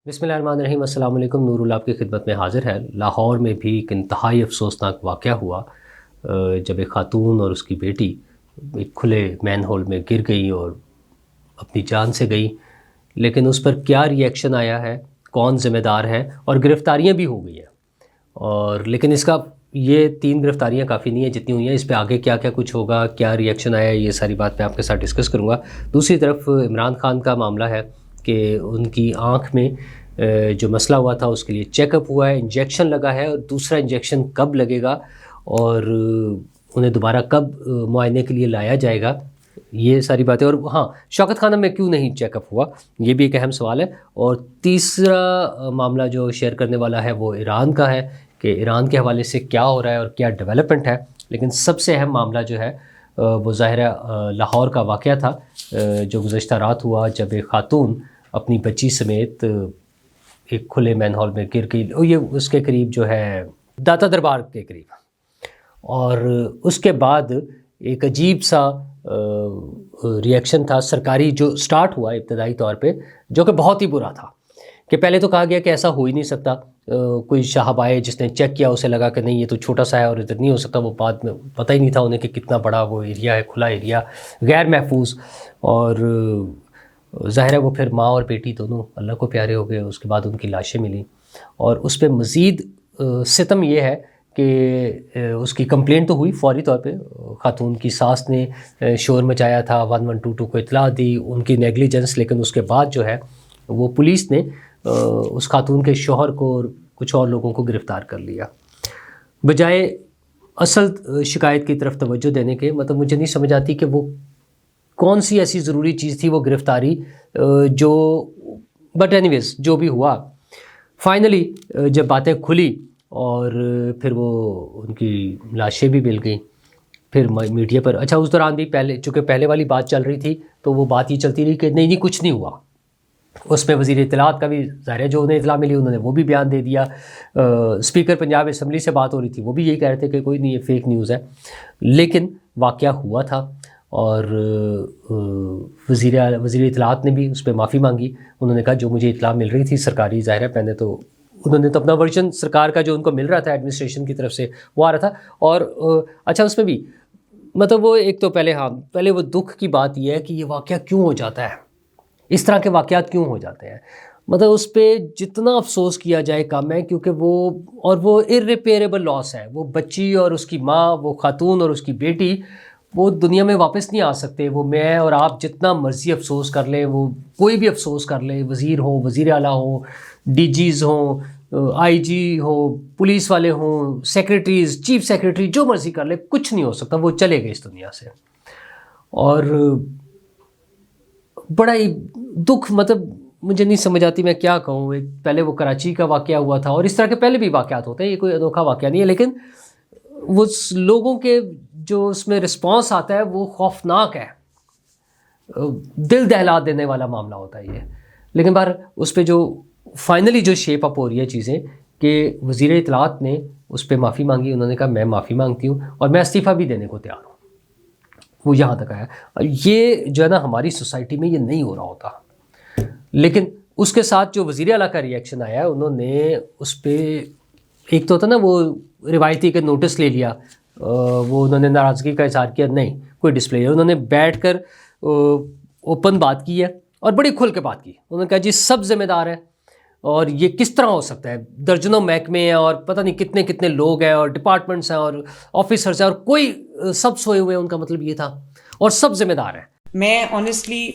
بسم اللہ الرحمن الرحیم۔ السلام علیکم۔ نور اللہ آپ کی خدمت میں حاضر ہے۔ لاہور میں بھی ایک انتہائی افسوسناک واقعہ ہوا جب ایک خاتون اور اس کی بیٹی ایک کھلے مین ہول میں گر گئی اور اپنی جان سے گئی، لیکن اس پر کیا ری ایکشن آیا ہے، کون ذمہ دار ہے، اور گرفتاریاں بھی ہو گئی ہیں، اور لیکن اس کا یہ 3 گرفتاریاں کافی نہیں ہیں جتنی ہوئی ہیں، اس پہ آگے کیا کیا کچھ ہوگا، کیا ری ایکشن آیا، یہ ساری بات میں آپ کے ساتھ ڈسکس کروں گا۔ دوسری طرف عمران خان کا معاملہ ہے کہ ان کی آنکھ میں جو مسئلہ ہوا تھا اس کے لیے چیک اپ ہوا ہے، انجیکشن لگا ہے، اور دوسرا انجیکشن کب لگے گا اور انہیں دوبارہ کب معائنے کے لیے لایا جائے گا، یہ ساری باتیں۔ اور ہاں، شوکت خانم میں کیوں نہیں چیک اپ ہوا، یہ بھی ایک اہم سوال ہے۔ اور تیسرا معاملہ جو شیئر کرنے والا ہے وہ ایران کا ہے کہ ایران کے حوالے سے کیا ہو رہا ہے اور کیا ڈیولپمنٹ ہے۔ لیکن سب سے اہم معاملہ جو ہے وہ ظاہر ہے لاہور کا واقعہ تھا جو گزشتہ رات ہوا، جب ایک خاتون اپنی بچی سمیت ایک کھلے مین ہال میں گر گئی، یہ اس کے قریب جو ہے داتا دربار کے قریب، اور اس کے بعد ایک عجیب سا ری ایکشن تھا سرکاری جو سٹارٹ ہوا ابتدائی طور پہ، جو کہ بہت ہی برا تھا۔ کہ پہلے تو کہا گیا کہ ایسا ہو ہی نہیں سکتا، کوئی صاحب آئے جس نے چیک کیا، اسے لگا کہ نہیں یہ تو چھوٹا سا ہے اور ادھر نہیں ہو سکتا، وہ بعد میں پتہ ہی نہیں تھا انہیں کہ کتنا بڑا وہ ایریا ہے، کھلا ایریا، غیر محفوظ، اور ظاہر ہے وہ پھر ماں اور بیٹی دونوں اللہ کو پیارے ہو گئے۔ اس کے بعد ان کی لاشیں ملیں، اور اس پہ مزید ستم یہ ہے کہ اس کی کمپلینٹ تو ہوئی فوری طور پہ، خاتون کی ساس نے شور مچایا تھا، 1122 کو اطلاع دی، ان کی نیگلیجنس، لیکن اس کے بعد جو ہے وہ پولیس نے اس خاتون کے شوہر کو اور کچھ اور لوگوں کو گرفتار کر لیا، بجائے اصل شکایت کی طرف توجہ دینے کے۔ مطلب مجھے نہیں سمجھ آتی کہ وہ کون سی ایسی ضروری چیز تھی وہ گرفتاری جو، بٹ اینی ویز جو بھی ہوا، فائنلی جب باتیں کھلی اور پھر وہ ان کی لاشیں بھی مل گئیں، پھر میڈیا پر، اچھا اس دوران بھی پہلے چونکہ پہلے والی بات چل رہی تھی تو وہ بات یہ چلتی رہی کہ نہیں کچھ نہیں ہوا۔ اس میں وزیر اطلاعات کا بھی ظاہر ہے جو انہیں اطلاع ملی انہوں نے وہ بھی بیان دے دیا، اسپیکر پنجاب اسمبلی سے بات ہو رہی تھی وہ بھی یہی کہہ رہے تھے کہ کوئی نہیں، یہ فیک نیوز ہے، لیکن واقعہ ہوا تھا، اور وزیر اطلاعات نے بھی اس پہ معافی مانگی۔ انہوں نے کہا جو مجھے اطلاع مل رہی تھی سرکاری، ظاہر ہے میں نے تو، انہوں نے تو اپنا ورژن سرکار کا جو ان کو مل رہا تھا ایڈمنسٹریشن کی طرف سے وہ آ رہا تھا، اور اچھا اس میں بھی مطلب وہ ایک تو پہلے وہ دکھ کی بات یہ ہے کہ یہ واقعہ کیوں ہو جاتا ہے، اس طرح کے واقعات کیوں ہو جاتے ہیں، مطلب اس پہ جتنا افسوس کیا جائے کم ہے، کیونکہ وہ irreparable لاس ہے، وہ بچی اور اس کی ماں، وہ خاتون اور اس کی بیٹی، وہ دنیا میں واپس نہیں آ سکتے۔ وہ میں اور آپ جتنا مرضی افسوس کر لیں، وہ کوئی بھی افسوس کر لے، وزیر ہوں، وزیر اعلیٰ ہوں، ڈی جیز ہوں، آئی جی ہو، پولیس والے ہوں، سیکریٹریز، چیف سیکریٹری، جو مرضی کر لے، کچھ نہیں ہو سکتا، وہ چلے گئے اس دنیا سے۔ اور بڑا ہی دکھ، مطلب مجھے نہیں سمجھ آتی میں کیا کہوں۔ پہلے وہ کراچی کا واقعہ ہوا تھا، اور اس طرح کے پہلے بھی واقعات ہوتے ہیں، یہ کوئی انوکھا واقعہ نہیں ہے، لیکن وہ لوگوں کے جو اس میں رسپانس آتا ہے وہ خوفناک ہے، دل دہلا دینے والا معاملہ ہوتا ہے یہ۔ لیکن بہر اس پہ جو فائنلی جو شیپ اپ ہو رہی ہے چیزیں کہ وزیر اطلاعات نے اس پہ معافی مانگی، انہوں نے کہا میں معافی مانگتی ہوں اور میں استعفیٰ بھی دینے کو تیار ہوں، وہ یہاں تک آیا۔ یہ جو ہے نا ہماری سوسائٹی میں یہ نہیں ہو رہا ہوتا، لیکن اس کے ساتھ جو وزیر اعلیٰ کا ری ایکشن آیا ہے، انہوں نے اس پہ ایک تو ہوتا نا وہ روایتی کہ نوٹس لے لیا، وہ انہوں نے ناراضگی کا اظہار کیا، نہیں کوئی ڈسپلے، انہوں نے بیٹھ کر اوپن بات کی ہے اور بڑی کھل کے بات کی۔ انہوں نے کہا جی سب ذمہ دار ہیں، اور یہ کس طرح ہو سکتا ہے، درجنوں محکمے ہیں اور پتہ نہیں کتنے کتنے لوگ ہیں اور ڈپارٹمنٹس ہیں اور آفیسرز ہیں، اور کوئی سب سوئے ہوئے ہیں، ان کا مطلب یہ تھا، اور سب ذمہ دار ہیں۔ میں آنیسٹلی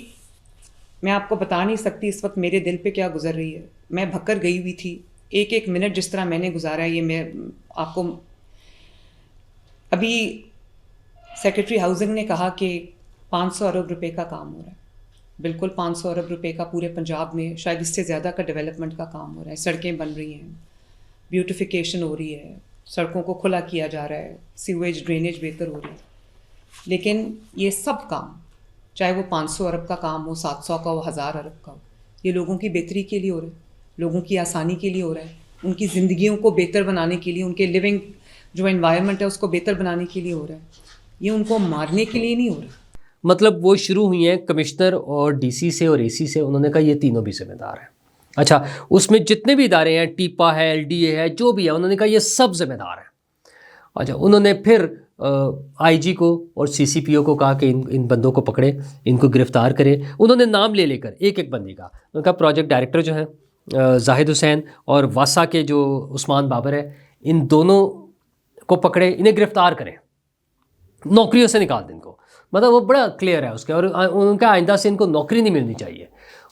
میں آپ کو بتا نہیں سکتی اس وقت میرے دل پہ کیا گزر رہی ہے۔ میں بھکر گئی ہوئی تھی، ایک ایک منٹ جس طرح میں نے گزارا ہے، یہ میں آپ کو، ابھی سیکرٹری ہاؤسنگ نے کہا کہ 500 ارب روپے کا کام ہو رہا ہے، بالکل 500 ارب روپے کا پورے پنجاب میں، شاید اس سے زیادہ کا ڈیولپمنٹ کا کام ہو رہا ہے، سڑکیں بن رہی ہیں، بیوٹیفیکیشن ہو رہی ہے، سڑکوں کو کھلا کیا جا رہا ہے، سیویج ڈرینیج بہتر ہو رہی ہے، لیکن یہ سب کام، چاہے وہ 500 ارب کا کام ہو، 700 کا ہو، 1000 ارب کا ہو، یہ لوگوں کی بہتری کے لیے ہو رہا ہے، لوگوں کی آسانی کے لیے ہو رہا ہے، ان کی زندگیوں کو بہتر بنانے کے لیے، ان کے لیونگ جو انوائرمنٹ ہے اس کو بہتر بنانے کے لیے ہو رہا ہے، یہ ان کو مارنے کے لیے نہیں ہو رہا۔ مطلب وہ شروع ہوئی ہیں کمشنر اور ڈی سی سے اور اے سی سے، انہوں نے کہا یہ تینوں بھی ذمہ دار ہیں، اچھا اس میں جتنے بھی ادارے ہیں، ٹیپا ہے، LDA ہے، جو بھی ہے، انہوں نے کہا یہ سب ذمہ دار ہیں. اچھا انہوں نے پھر IG کو اور CCPO کو کہا کہ ان بندوں کو پکڑے، ان کو گرفتار کریں. انہوں نے نام لے کر ایک ایک بندے کا، انہوں نے کہا پروجیکٹ ڈائریکٹر جو ہیں زاہد حسین اور واسا کے جو عثمان بابر ہے، ان دونوں کو پکڑے، انہیں گرفتار کریں، نوکریوں سے نکال دیں ان کو. مطلب وہ بڑا کلیئر ہے اس کے، اور ان کا آئندہ سے ان کو نوکری نہیں ملنی چاہیے.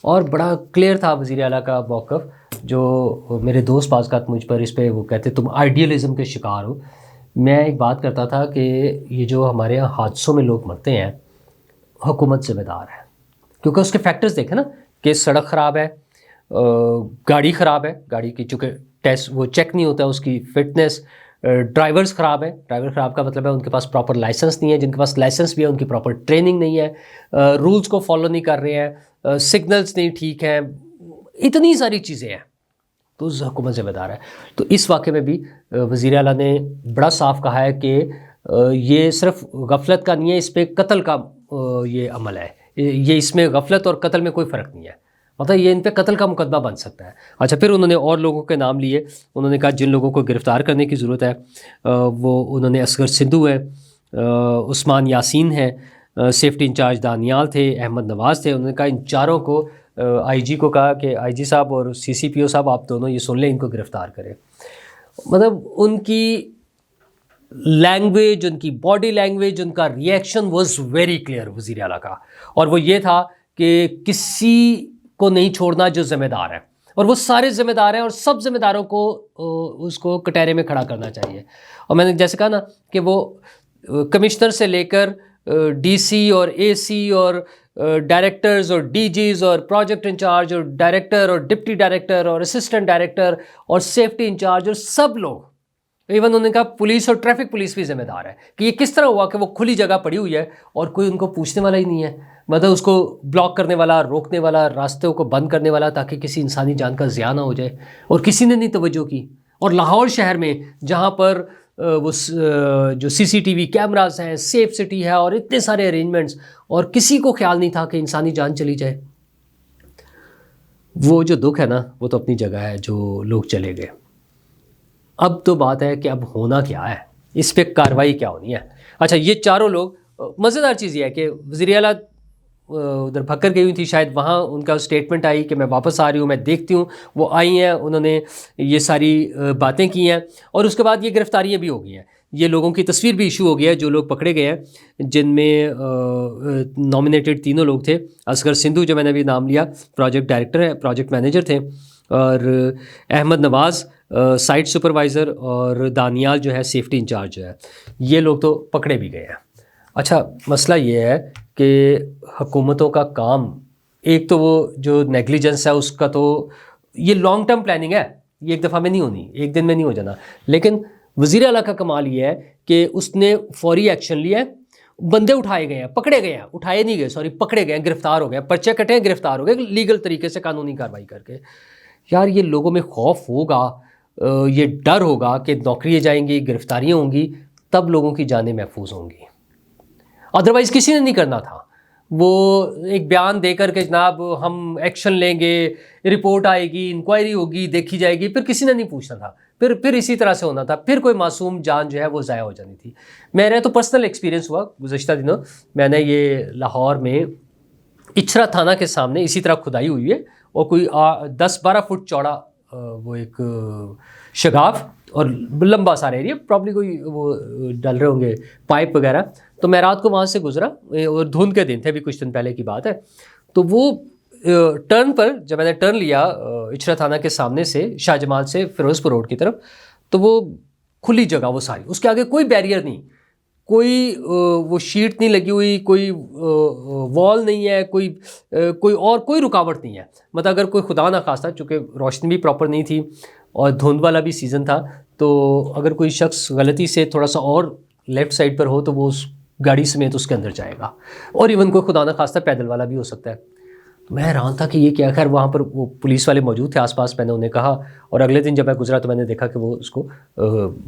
اور بڑا کلیئر تھا وزیر اعلیٰ کا موقف. جو میرے دوست بعض اوقات مجھ پر اس پہ وہ کہتے تم آئیڈیلزم کے شکار ہو. میں ایک بات کرتا تھا کہ یہ جو ہمارے یہاں حادثوں میں لوگ مرتے ہیں، حکومت ذمہ دار ہے، کیونکہ اس کے فیکٹرز دیکھیں نا کہ سڑک خراب ہے، گاڑی خراب ہے، گاڑی کی چونکہ ٹیسٹ وہ چیک نہیں ہوتا اس کی فٹنس، ڈرائیورز خراب ہیں. ڈرائیور خراب کا مطلب ہے ان کے پاس پراپر لائسنس نہیں ہے، جن کے پاس لائسنس بھی ہے ان کی پراپر ٹریننگ نہیں ہے، رولز کو فالو نہیں کر رہے ہیں، سگنلز نہیں ٹھیک ہیں، اتنی ساری چیزیں ہیں. تو حکومت ذمہ دار ہے. تو اس واقعے میں بھی وزیر اعلیٰ نے بڑا صاف کہا ہے کہ یہ صرف غفلت کا نہیں ہے، اس پہ قتل کا یہ عمل ہے، یہ اس میں غفلت اور قتل میں کوئی فرق نہیں ہے، مطلب یہ ان پہ قتل کا مقدمہ بن سکتا ہے. اچھا پھر انہوں نے اور لوگوں کے نام لیے. انہوں نے کہا جن لوگوں کو گرفتار کرنے کی ضرورت ہے وہ انہوں نے اصغر سندھو ہے، عثمان یاسین ہے، سیفٹی انچارج دانیال تھے، احمد نواز تھے. انہوں نے کہا ان چاروں کو IG کو کہا کہ IG صاحب اور CCPO صاحب آپ دونوں یہ سن لیں، ان کو گرفتار کریں. مطلب ان کی لینگویج، ان کی باڈی لینگویج، ان کا ریئیکشن واز ویری کلیئر وزیر اعلیٰ کا، اور وہ یہ تھا کہ کسی کو نہیں چھوڑنا جو ذمہ دار ہے، اور وہ سارے ذمہ دار ہیں اور سب ذمہ داروں کو اس کو کٹہرے میں کھڑا کرنا چاہیے. اور میں نے جیسے کہا نا کہ وہ کمشنر سے لے کر DC اور AC اور ڈائریکٹرز اور DGs اور پروجیکٹ انچارج اور ڈائریکٹر اور ڈپٹی ڈائریکٹر اور اسسٹنٹ ڈائریکٹر اور سیفٹی انچارج اور سب لوگ، ایون انہوں نے کہا پولیس اور ٹریفک پولیس بھی ذمہ دار ہے کہ یہ کس طرح ہوا کہ وہ کھلی جگہ پڑی ہوئی ہے اور کوئی ان کو پوچھنے والا ہی نہیں ہے، مطلب اس کو بلاک کرنے والا، روکنے والا، راستوں کو بند کرنے والا تاکہ کسی انسانی جان کا ضیاع نہ ہو جائے، اور کسی نے نہیں توجہ کی. اور لاہور شہر میں جہاں پر وہ جو CCTV کیمراز ہیں، سیف سٹی ہے اور اتنے سارے ارینجمنٹس، اور کسی کو خیال نہیں تھا کہ انسانی جان چلی جائے. وہ جو دکھ ہے نا وہ تو اپنی جگہ ہے، جو لوگ چلے گئے. اب تو بات ہے کہ اب ہونا کیا ہے، اس پہ کارروائی کیا ہونی ہے. اچھا یہ چاروں لوگ، مزیدار چیز یہ ہے کہ وزیر اعلیٰ ادھر بھکر گئی ہوئی تھی شاید، وہاں ان کا اسٹیٹمنٹ آئی کہ میں واپس آ رہی ہوں، میں دیکھتی ہوں. وہ آئی ہیں، انہوں نے یہ ساری باتیں کی ہیں، اور اس کے بعد یہ گرفتاریاں بھی ہو گئی ہیں. یہ لوگوں کی تصویر بھی ایشو ہو گیا ہے جو لوگ پکڑے گئے ہیں، جن میں نامینیٹڈ تینوں لوگ تھے. اصغر سندھو جو میں نے ابھی نام لیا پروجیکٹ ڈائریکٹر ہے، پروجیکٹ مینیجر تھے، اور احمد نواز سائٹ سپروائزر، اور دانیال جو ہے سیفٹی انچارج جو ہے. یہ لوگ تو پکڑے بھی گئے ہیں. اچھا مسئلہ یہ ہے کہ حکومتوں کا کام، ایک تو وہ جو نیگلیجنس ہے اس کا تو یہ لانگ ٹرم پلاننگ ہے، یہ ایک دفعہ میں نہیں ہونی، ایک دن میں نہیں ہو جانا. لیکن وزیر اعلیٰ کا کمال یہ ہے کہ اس نے فوری ایکشن لیا ہے. بندے اٹھائے گئے ہیں، پکڑے گئے ہیں، اٹھائے نہیں گئے سوری، پکڑے گئے ہیں، گرفتار ہو گئے، پرچے کٹے ہیں، گرفتار ہو گئے لیگل طریقے سے قانونی کارروائی کر کے. یار یہ لوگوں میں خوف ہوگا، یہ ڈر ہوگا کہ نوکریاں جائیں گی، گرفتاریاں ہوں گی، تب لوگوں کی جانیں محفوظ ہوں گی. ادروائز کسی نے نہیں کرنا تھا. وہ ایک بیان دے کر کہ جناب ہم ایکشن لیں گے، رپورٹ آئے گی، انکوائری ہوگی، دیکھی جائے گی، پھر کسی نے نہیں پوچھنا تھا، پھر اسی طرح سے ہونا تھا، پھر کوئی معصوم جان جو ہے وہ ضائع ہو جانی تھی. میرا تو پرسنل ایکسپیرینس ہوا گزشتہ دنوں، میں نے یہ لاہور میں اچھرا تھانہ کے سامنے اسی طرح کھدائی ہوئی ہے، اور کوئی 10-12 فٹ چوڑا وہ ایک شگاف اور لمبا سارا ایریا، پرابلی کوئی وہ ڈل رہے ہوں گے پائپ وغیرہ. تو میں رات کو وہاں سے گزرا، اور دھند کے دن تھے، ابھی کچھ دن پہلے کی بات ہے. تو وہ ٹرن پر جب میں نے ٹرن لیا اچھرا تھانہ کے سامنے سے، شاہ جمال سے فیروز پور روڈ کی طرف، تو وہ کھلی جگہ وہ ساری، اس کے آگے کوئی بیریئر نہیں، کوئی وہ شیٹ نہیں لگی ہوئی، کوئی وال نہیں ہے، کوئی اور کوئی رکاوٹ نہیں ہے. مطلب اگر کوئی خدا نخواستہ، چونکہ روشنی بھی پراپر نہیں تھی اور دھند والا بھی سیزن تھا، تو اگر کوئی شخص غلطی سے تھوڑا سا اور لیفٹ سائڈ پر ہو تو وہ اس گاڑی سمیت اس کے اندر جائے گا، اور ایون کوئی خدا نخواستہ پیدل والا بھی ہو سکتا ہے. میں حیران تھا کہ یہ کیا. خیر وہاں پر وہ پولیس والے موجود تھے آس پاس، میں نے انہیں کہا، اور اگلے دن جب میں گزرا تو میں نے دیکھا کہ وہ اس کو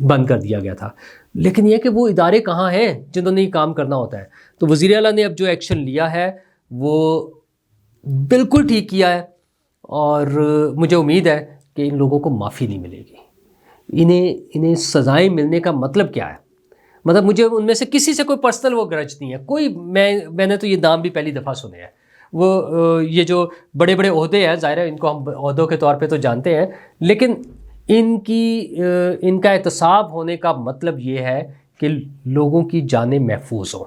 بند کر دیا گیا تھا. لیکن یہ کہ وہ ادارے کہاں ہیں جنہوں نے یہ کام کرنا ہوتا ہے. تو وزیر اعلیٰ نے اب جو ایکشن لیا ہے وہ بالکل ٹھیک کیا ہے. اور مجھے امید ہے کہ ان لوگوں کو معافی نہیں ملے گی. انہیں سزائیں ملنے کا مطلب کیا ہے؟ مطلب مجھے ان میں سے کسی سے کوئی پرسنل وہ گرج نہیں ہے کوئی. میں نے تو یہ نام بھی پہلی دفعہ سنے ہیں. وہ یہ جو بڑے بڑے عہدے ہیں، ظاہر ہے ان کو ہم عہدوں کے طور پہ تو جانتے ہیں، لیکن ان کا احتساب ہونے کا مطلب یہ ہے کہ لوگوں کی جانیں محفوظ ہوں.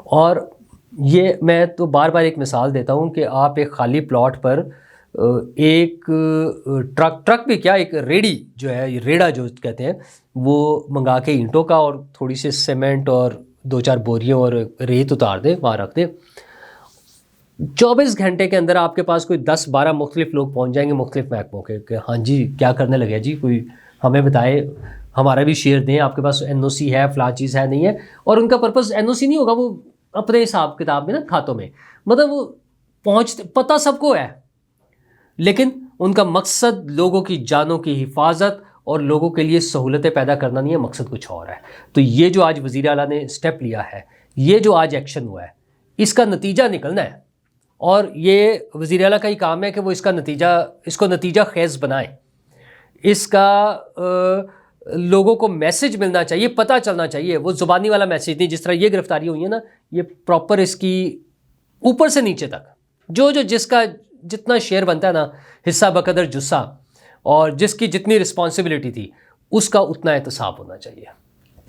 اور یہ میں تو بار بار ایک مثال دیتا ہوں کہ آپ ایک خالی پلاٹ پر ایک ٹرک بھی کیا، ایک ریڑی جو ہے، ریڑا جو کہتے ہیں، وہ منگا کے اینٹوں کا اور تھوڑی سی سیمنٹ اور 2-4 بوریوں اور ریت اتار دیں، وہاں رکھ دیں. 24 گھنٹے کے اندر آپ کے پاس کوئی 10-12 مختلف لوگ پہنچ جائیں گے مختلف محکموں کے کہ ہاں جی کیا کرنے لگے جی، کوئی ہمیں بتائے، ہمارا بھی شیئر دیں، آپ کے پاس NOC ہے، فلاں چیز ہے نہیں ہے. اور ان کا پرپز NOC نہیں ہوگا، وہ اپنے حساب کتاب میں نا کھاتوں میں، مطلب وہ پتہ سب کو ہے، لیکن ان کا مقصد لوگوں کی جانوں کی حفاظت اور لوگوں کے لیے سہولتیں پیدا کرنا نہیں ہے، مقصد کچھ اور ہے. تو یہ جو آج وزیر اعلیٰ نے اسٹیپ لیا ہے، یہ جو آج ایکشن ہوا ہے، اس کا نتیجہ نکلنا ہے. اور یہ وزیر اعلیٰ کا ہی کام ہے کہ وہ اس کو نتیجہ خیز بنائیں. اس کا لوگوں کو میسج ملنا چاہیے، پتہ چلنا چاہیے. وہ زبانی والا میسج نہیں، جس طرح یہ گرفتاری ہوئی ہے نا، یہ پراپر اس کی اوپر سے نیچے تک جو جس کا جتنا شیئر بنتا ہے نا، حصہ بقدر جسہ، اور جس کی جتنی رسپانسبلٹی تھی اس کا اتنا احتساب ہونا چاہیے،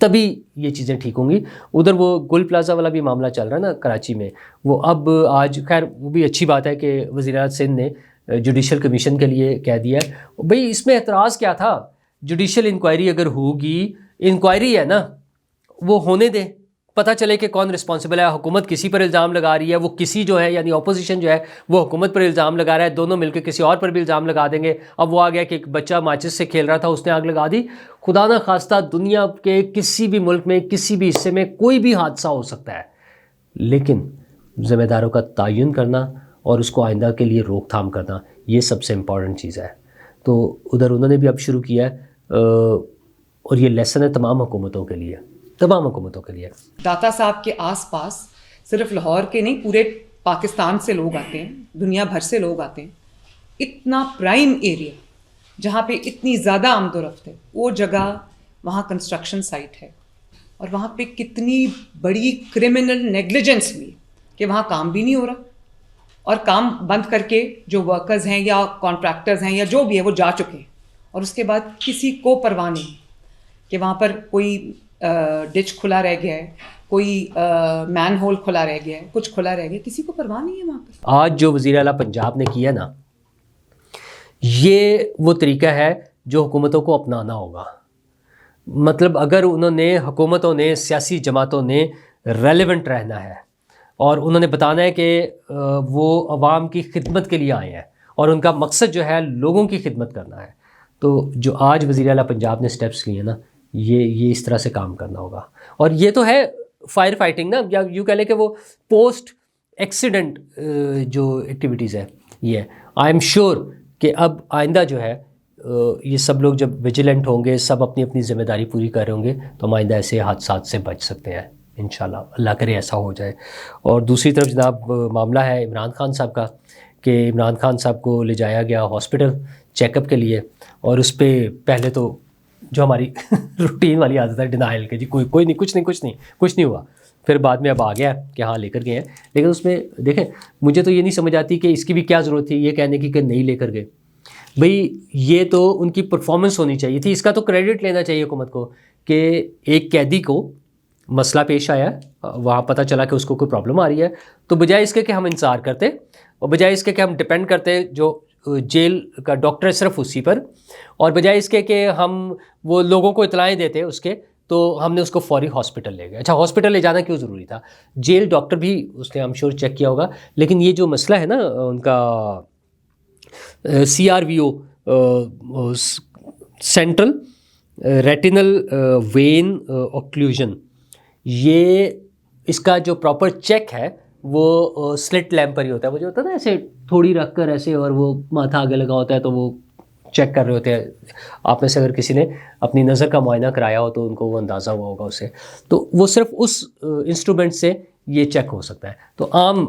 تبھی یہ چیزیں ٹھیک ہوں گی. ادھر وہ گل پلازا والا بھی معاملہ چل رہا ہے نا کراچی میں، وہ اب آج خیر وہ بھی اچھی بات ہے کہ وزیر اعلیٰ سندھ نے جوڈیشل کمیشن کے لیے کہہ دیا ہے. بھئی اس میں اعتراض کیا تھا؟ جوڈیشل انکوائری اگر ہوگی، انکوائری ہے نا، وہ ہونے دیں، پتہ چلے کہ کون رسپانسبل ہے. حکومت کسی پر الزام لگا رہی ہے، وہ کسی جو ہے یعنی اپوزیشن جو ہے وہ حکومت پر الزام لگا رہا ہے، دونوں مل کے کسی اور پر بھی الزام لگا دیں گے. اب وہ آ گیا کہ ایک بچہ ماچس سے کھیل رہا تھا، اس نے آگ لگا دی. خدا نہ خواستہ دنیا کے کسی بھی ملک میں کسی بھی حصے میں کوئی بھی حادثہ ہو سکتا ہے، لیکن ذمہ داروں کا تعین کرنا اور اس کو آئندہ کے لیے روک تھام کرنا، یہ سب سے امپورٹنٹ چیز ہے. تو ادھر انہوں نے بھی اب شروع کیا ہے، اور یہ لیسن ہے تمام حکومتوں کے لیے، تمام حکومتوں کے لیے. داتا صاحب کے آس پاس صرف لاہور کے نہیں، پورے پاکستان سے لوگ آتے ہیں، دنیا بھر سے لوگ آتے ہیں. اتنا پرائم ایریا جہاں پہ اتنی زیادہ آمد و رفت ہے، وہ جگہ وہاں کنسٹرکشن سائٹ ہے، اور وہاں پہ کتنی بڑی کرمنل نیگلیجنس ہوئی کہ وہاں کام بھی نہیں ہو رہا، اور کام بند کر کے جو ورکرز ہیں یا کانٹریکٹرز ہیں یا جو بھی ہے وہ جا چکے ہیں. اور اس کے بعد کسی کو پرواہ نہیں کہ وہاں پر کوئی ڈچ کھلا رہ گیا ہے، کوئی مین ہول کھلا رہ گیا ہے، کچھ کھلا رہ گیا، کسی کو پرواہ نہیں ہے وہاں پر. آج جو وزیر اعلیٰ پنجاب نے کیا نا، یہ وہ طریقہ ہے جو حکومتوں کو اپنانا ہوگا. مطلب اگر حکومتوں نے، سیاسی جماعتوں نے ریلیونٹ رہنا ہے اور انہوں نے بتانا ہے کہ وہ عوام کی خدمت کے لیے آئے ہیں اور ان کا مقصد جو ہے لوگوں کی خدمت کرنا ہے، تو جو آج وزیر اعلیٰ پنجاب نے سٹیپس لیے نا، یہ اس طرح سے کام کرنا ہوگا. اور یہ تو ہے فائر فائٹنگ نا، یا یوں کہہ لیں کہ وہ پوسٹ ایکسیڈنٹ جو ایکٹیویٹیز ہے یہ ہے. آئی ایم شیور کہ اب آئندہ جو ہے یہ سب لوگ جب ویجیلنٹ ہوں گے، سب اپنی اپنی ذمہ داری پوری کر رہے ہوں گے، تو ہم آئندہ ایسے حادثات سے بچ سکتے ہیں انشاءاللہ. اللہ کرے ایسا ہو جائے. اور دوسری طرف جناب معاملہ ہے عمران خان صاحب کا، کہ عمران خان صاحب کو لے جایا گیا ہاسپٹل چیک اپ کے لیے، اور اس پہ پہلے تو جو ہماری روٹین والی عادت ہے ڈینائل کے، جی کوئی نہیں، کچھ نہیں ہوا. پھر بعد میں اب آ گیا کہ ہاں لے کر گئے ہیں، لیکن اس میں دیکھیں مجھے تو یہ نہیں سمجھ آتی کہ اس کی بھی کیا ضرورت تھی یہ کہنے کی کہ نہیں لے کر گئے. بھئی یہ تو ان کی پرفارمنس ہونی چاہیے تھی، اس کا تو کریڈٹ لینا چاہیے حکومت کو کہ ایک قیدی کو مسئلہ پیش آیا، وہاں پتہ چلا کہ اس کو کوئی پرابلم آ رہی ہے، تو بجائے اس کے کہ ہم انتظار کرتے اور بجائے اس کے کہ ہم ڈپینڈ کرتے جو جیل کا ڈاکٹر ہے صرف اسی پر، اور بجائے اس کے کہ ہم وہ لوگوں کو اطلاعیں دیتے اس کے، تو ہم نے اس کو فوری ہاسپٹل لے گئے. اچھا ہاسپٹل لے جانا کیوں ضروری تھا؟ جیل ڈاکٹر بھی اس نے ہم شور چیک کیا ہوگا. لیکن یہ جو مسئلہ ہے نا ان کا CRVO سینٹرل ریٹینل وین اوکلوژن، یہ اس کا جو پراپر چیک ہے وہ سلٹ لیمپ پر ہی ہوتا ہے. وہ جو ہوتا ہے نا ایسے تھوڑی رکھ کر ایسے اور وہ ماتھا آگے لگا ہوتا ہے تو وہ چیک کر رہے ہوتے ہیں. آپ میں سے اگر کسی نے اپنی نظر کا معائنہ کرایا ہو تو ان کو وہ اندازہ ہوا ہوگا اس سے. تو وہ صرف اس انسٹرومنٹ سے یہ چیک ہو سکتا ہے. تو عام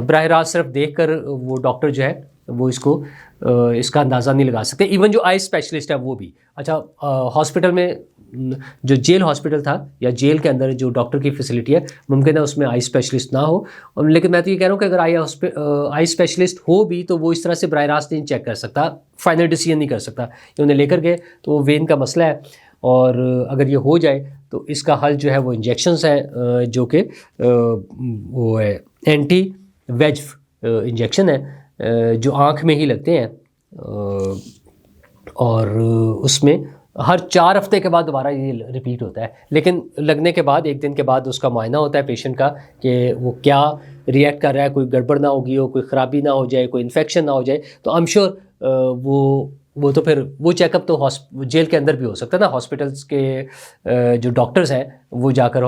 براہ راست صرف دیکھ کر وہ ڈاکٹر جو ہے وہ اس کا اندازہ نہیں لگا سکتے. ایون جو آئی اسپیشلسٹ ہے وہ بھی. اچھا ہاسپٹل میں جو جیل ہاسپٹل تھا یا جیل کے اندر جو ڈاکٹر کی فیسلٹی ہے ممکن ہے اس میں آئی اسپیشلسٹ نہ ہو, لیکن میں تو یہ کہہ رہا ہوں کہ اگر آئی اسپیشلسٹ ہو بھی تو وہ اس طرح سے براہ راست نہیں چیک کر سکتا, فائنل ڈیسیجن نہیں کر سکتا. یہ انہیں لے کر گئے تو وہ وین کا مسئلہ ہے, اور اگر یہ ہو جائے تو اس کا حل جو ہے وہ انجیکشنز ہیں جو کہ وہ ہے اینٹی ویجف انجیکشن ہے جو آنکھ میں ہی لگتے ہیں, اور اس میں ہر 4 ہفتے کے بعد دوبارہ یہ ریپیٹ ہوتا ہے. لیکن لگنے کے بعد 1 دن کے بعد اس کا معائنہ ہوتا ہے پیشنٹ کا کہ وہ کیا ریئیکٹ کر رہا ہے, کوئی گڑبڑ نہ ہوگی ہو, کوئی خرابی نہ ہو جائے, کوئی انفیکشن نہ ہو جائے. تو ایم شیور وہ تو پھر وہ چیک اپ تو جیل کے اندر بھی ہو سکتا ہے نا. ہاسپٹلس کے جو ڈاکٹرز ہیں وہ جا کر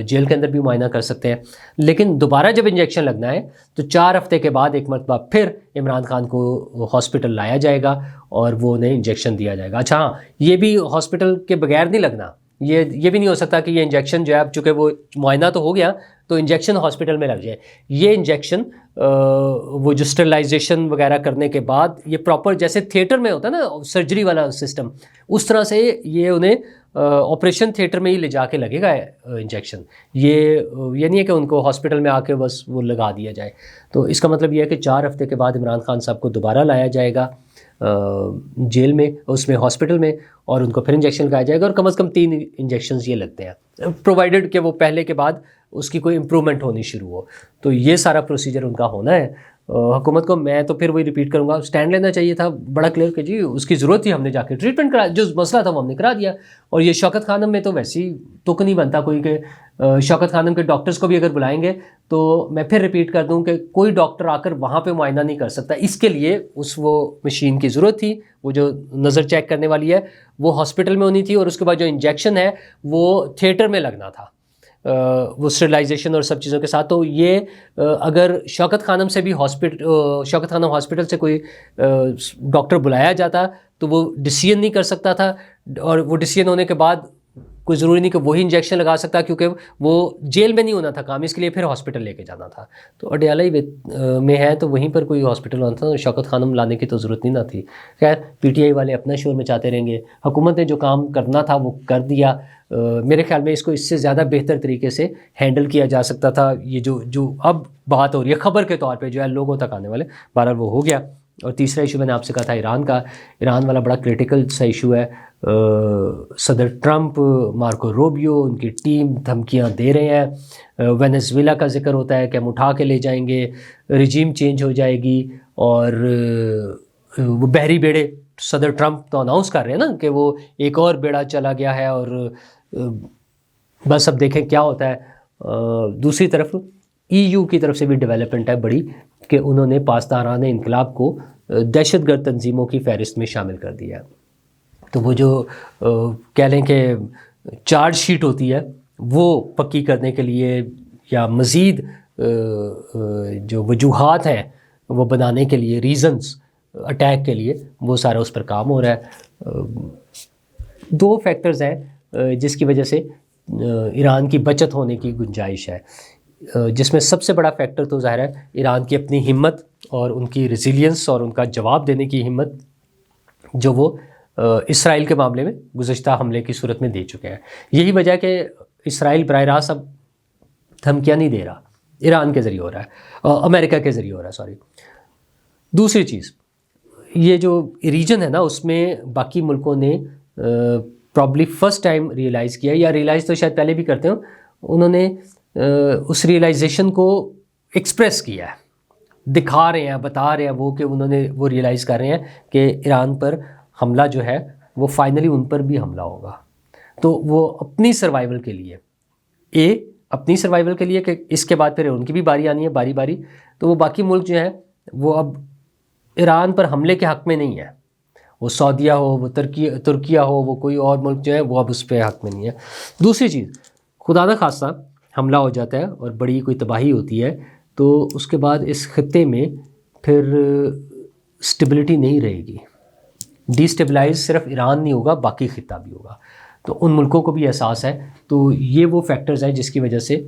جیل کے اندر بھی معائنہ کر سکتے ہیں. لیکن دوبارہ جب انجیکشن لگنا ہے تو 4 ہفتے کے بعد ایک مرتبہ پھر عمران خان کو ہاسپٹل لایا جائے گا اور وہ انہیں انجیکشن دیا جائے گا. اچھا ہاں, یہ بھی ہاسپٹل کے بغیر نہیں لگنا. یہ بھی نہیں ہو سکتا کہ یہ انجیکشن جو ہے اب چونکہ وہ معائنہ تو ہو گیا تو انجیکشن ہاسپٹل میں لگ جائے. یہ انجیکشن وہ جو اسٹرلائزیشن وغیرہ کرنے کے بعد یہ پراپر جیسے تھیٹر میں ہوتا ہے نا سرجری والا سسٹم, اس طرح سے یہ انہیں آپریشن تھیٹر میں ہی لے جا کے لگے گا انجیکشن. یہ نہیں ہے کہ ان کو ہاسپٹل میں آ کے بس وہ لگا دیا جائے. تو اس کا مطلب یہ ہے کہ 4 ہفتے کے بعد عمران خان صاحب کو دوبارہ لایا جائے گا جیل میں, اس میں ہاسپٹل میں, اور ان کو پھر انجیکشن لگایا جائے گا, اور کم از کم 3 انجیکشنز یہ لگتے ہیں پرووائڈڈ کہ وہ پہلے کے بعد اس کی کوئی امپرومنٹ ہونی شروع ہو. تو یہ سارا پروسیجر ان کا ہونا ہے. حکومت کو میں تو پھر وہی ریپیٹ کروں گا, اسٹینڈ لینا چاہیے تھا بڑا کلیئر کہ جی اس کی ضرورت تھی, ہم نے جا کے ٹریٹمنٹ کرا, جو مسئلہ تھا وہ ہم نے کرا دیا. اور یہ شوکت خانم میں تو ویسے ہی تک نہیں بنتا کوئی کہ شوکت خانم کے ڈاکٹرز کو بھی اگر بلائیں گے تو میں پھر ریپیٹ کر دوں کہ کوئی ڈاکٹر آ کر وہاں پہ معائنہ نہیں کر سکتا. اس کے لیے وہ مشین کی ضرورت تھی, وہ جو نظر چیک کرنے والی ہے وہ ہاسپٹل میں ہونی تھی, اور اس کے بعد جو انجیکشن ہے وہ تھیٹر میں لگنا تھا وہ اسٹرلائزیشن اور سب چیزوں کے ساتھ. تو یہ اگر شوکت خانم سے بھی شوکت خانم ہاسپٹل سے کوئی ڈاکٹر بلایا جاتا تو وہ ڈیسیژن نہیں کر سکتا تھا, اور وہ ڈیسیژن ہونے کے بعد کوئی ضروری نہیں کہ وہی انجیکشن لگا سکتا, کیونکہ وہ جیل میں نہیں ہونا تھا کام, اس کے لیے پھر ہاسپٹل لے کے جانا تھا. تو اڈیالہ میں ہے تو وہیں پر کوئی ہاسپٹل ہونا تھا, شوکت خانم لانے کی تو ضرورت نہیں نہ تھی. خیر پی ٹی آئی والے اپنا شور مچاتے رہیں گے, حکومت نے جو کام کرنا تھا وہ کر دیا. میرے خیال میں اس کو اس سے زیادہ بہتر طریقے سے ہینڈل کیا جا سکتا تھا. یہ جو اب بات ہو رہی ہے خبر کے طور پہ جو ہے لوگوں تک آنے والے, بہرحال وہ ہو گیا. اور تیسرا ایشو میں نے آپ سے کہا تھا ایران کا. ایران والا بڑا کریٹیکل سا ایشو ہے. صدر ٹرمپ, مارکو روبیو, ان کی ٹیم دھمکیاں دے رہے ہیں. وینزویلا کا ذکر ہوتا ہے کہ ہم اٹھا کے لے جائیں گے, رجیم چینج ہو جائے گی, اور وہ بحری بیڑے صدر ٹرمپ تو اناؤنس کر رہے ہیں نا کہ وہ ایک اور بیڑا چلا گیا ہے, اور بس اب دیکھیں کیا ہوتا ہے. دوسری طرف EU کی طرف سے بھی ڈیولپمنٹ ہے بڑی کہ انہوں نے پاسداران انقلاب کو دہشت گرد تنظیموں کی فہرست میں شامل کر دیا ہے. تو وہ جو کہہ لیں کہ چارج شیٹ ہوتی ہے وہ پکی کرنے کے لیے یا مزید جو وجوہات ہیں وہ بنانے کے لیے, ریزنز اٹیک کے لیے, وہ سارا اس پر کام ہو رہا ہے. 2 فیکٹرز ہیں جس کی وجہ سے ایران کی بچت ہونے کی گنجائش ہے, جس میں سب سے بڑا فیکٹر تو ظاہر ہے ایران کی اپنی ہمت اور ان کی ریزیلینس اور ان کا جواب دینے کی ہمت جو وہ اسرائیل کے معاملے میں گزشتہ حملے کی صورت میں دے چکے ہیں. یہی وجہ ہے کہ اسرائیل براہ راست اب دھمکیاں نہیں دے رہا, ایران کے ذریعے ہو رہا ہے, امریکہ کے ذریعے ہو رہا ہے سوری. دوسری چیز یہ جو ریجن ہے نا اس میں باقی ملکوں نے پرابلی فرسٹ ٹائم ریئلائز کیا, یا ریئلائز تو شاید پہلے بھی کرتے ہوں, انہوں نے اس ریئلائزیشن کو ایکسپریس کیا ہے, دکھا رہے ہیں, بتا رہے ہیں وہ کہ انہوں نے وہ ریئلائز کر رہے ہیں کہ ایران پر حملہ جو ہے وہ فائنلی ان پر بھی حملہ ہوگا. تو وہ اپنی سروائیول کے لیے اپنی سروائیول کے لیے کہ اس کے بعد پھر ان کی بھی باری آنی ہے باری باری, تو وہ باقی ملک جو ہیں وہ اب ایران پر حملے کے حق میں نہیں ہے. وہ سعودیہ ہو, وہ ترکیہ ہو, وہ کوئی اور ملک جو ہے وہ اب اس پہ حق میں نہیں ہے. دوسری چیز, خدا نہ خواستہ حملہ ہو جاتا ہے اور بڑی کوئی تباہی ہوتی ہے تو اس کے بعد اس خطے میں پھر سٹیبلٹی نہیں رہے گی. ڈی سٹیبلائز صرف ایران نہیں ہوگا, باقی خطہ بھی ہوگا. تو ان ملکوں کو بھی احساس ہے. تو یہ وہ فیکٹرز ہیں جس کی وجہ سے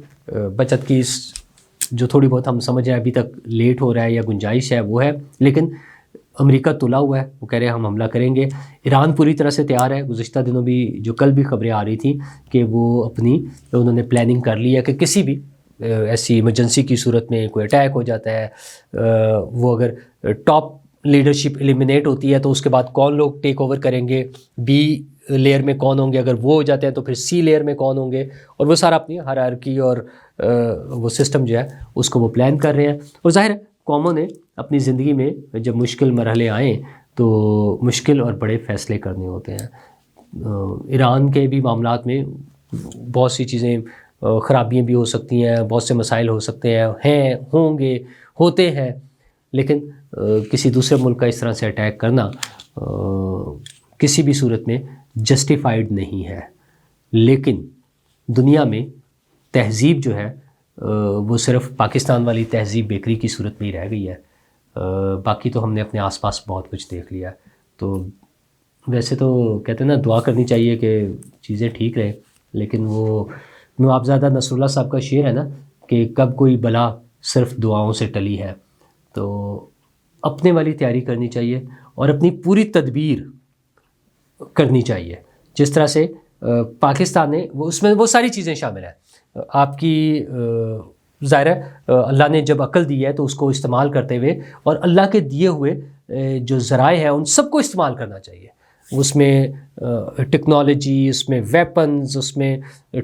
بچت کی جو تھوڑی بہت ہم سمجھ رہے ہیں ابھی تک لیٹ ہو رہا ہے یا گنجائش ہے وہ ہے. لیکن امریکہ تلا ہوا ہے، وہ کہہ رہے ہیں ہم حملہ کریں گے. ایران پوری طرح سے تیار ہے. گزشتہ دنوں بھی کل بھی خبریں آ رہی تھیں کہ وہ انہوں نے پلاننگ کر لی ہے کہ کسی بھی ایسی ایمرجنسی کی صورت میں کوئی اٹیک ہو جاتا ہے، وہ اگر ٹاپ لیڈرشپ ایلیمنیٹ ہوتی ہے تو اس کے بعد کون لوگ ٹیک اوور کریں گے، بی لیئر میں کون ہوں گے، اگر وہ ہو جاتے ہیں تو پھر سی لیئر میں کون ہوں گے، اور وہ سارا اپنی ہائرارکی اور وہ سسٹم جو ہے اس کو وہ پلان کر رہے ہیں. اور ظاہر ہے قوموں نے اپنی زندگی میں جب مشکل مرحلے آئیں تو مشکل اور بڑے فیصلے کرنے ہوتے ہیں. ایران کے بھی معاملات میں بہت سی چیزیں خرابیاں بھی ہو سکتی ہیں، بہت سے مسائل ہو سکتے ہیں ہوں گے، ہوتے ہیں، لیکن کسی دوسرے ملک کا اس طرح سے اٹیک کرنا کسی بھی صورت میں جسٹیفائڈ نہیں ہے. لیکن دنیا میں تہذیب جو ہے وہ صرف پاکستان والی تہذیب بیکری کی صورت میں ہی رہ گئی ہے. باقی تو ہم نے اپنے آس پاس بہت کچھ دیکھ لیا. تو ویسے تو کہتے ہیں نا دعا کرنی چاہیے کہ چیزیں ٹھیک رہیں، لیکن وہ نوابزادہ نصر اللہ صاحب کا شعر ہے نا کہ کب کوئی بلا صرف دعاؤں سے ٹلی ہے. تو اپنے والی تیاری کرنی چاہیے اور اپنی پوری تدبیر کرنی چاہیے. جس طرح سے پاکستان نے اس میں وہ ساری چیزیں شامل ہیں. آپ کی ظاہر ہے اللہ نے جب عقل دی ہے تو اس کو استعمال کرتے ہوئے اور اللہ کے دیے ہوئے جو ذرائع ہیں ان سب کو استعمال کرنا چاہیے. اس میں ٹیکنالوجی، اس میں ویپنز، اس میں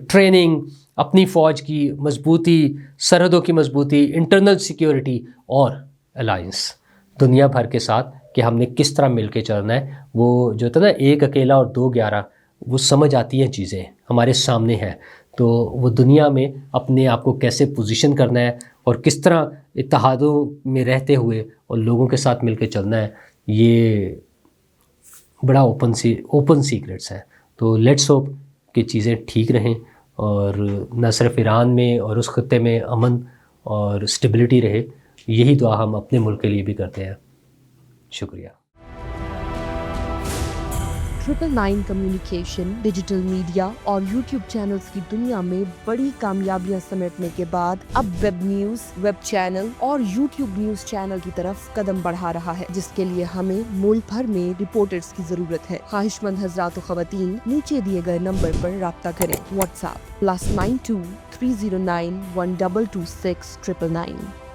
ٹریننگ، اپنی فوج کی مضبوطی، سرحدوں کی مضبوطی، انٹرنل سیکیورٹی اور الائنس دنیا بھر کے ساتھ کہ ہم نے کس طرح مل کے چلنا ہے. وہ جو ہوتا ہے نا 1 اکیلا اور 2 11، وہ سمجھ آتی ہیں چیزیں ہمارے سامنے ہیں. تو وہ دنیا میں اپنے آپ کو کیسے پوزیشن کرنا ہے اور کس طرح اتحادوں میں رہتے ہوئے اور لوگوں کے ساتھ مل کے چلنا ہے، یہ بڑا اوپن سیکرٹس ہیں. تو لیٹس ہوپ کہ چیزیں ٹھیک رہیں اور نہ صرف ایران میں اور اس خطے میں امن اور اسٹیبلٹی رہے. یہی دعا ہم اپنے ملک کے لیے بھی کرتے ہیں. شکریہ. 999 کمیونیکیشن، ڈیجیٹل میڈیا اور یوٹیوب چینلز کی دنیا میں بڑی کامیابیاں سمیٹنے کے بعد اب ویب نیوز، ویب چینل اور یوٹیوب نیوز چینل کی طرف قدم بڑھا رہا ہے، جس کے لیے ہمیں ملک بھر میں رپورٹرز کی ضرورت ہے. خواہش مند حضرات و خواتین نیچے دیے گئے نمبر پر رابطہ کریں. What's app +92 309 1226 999.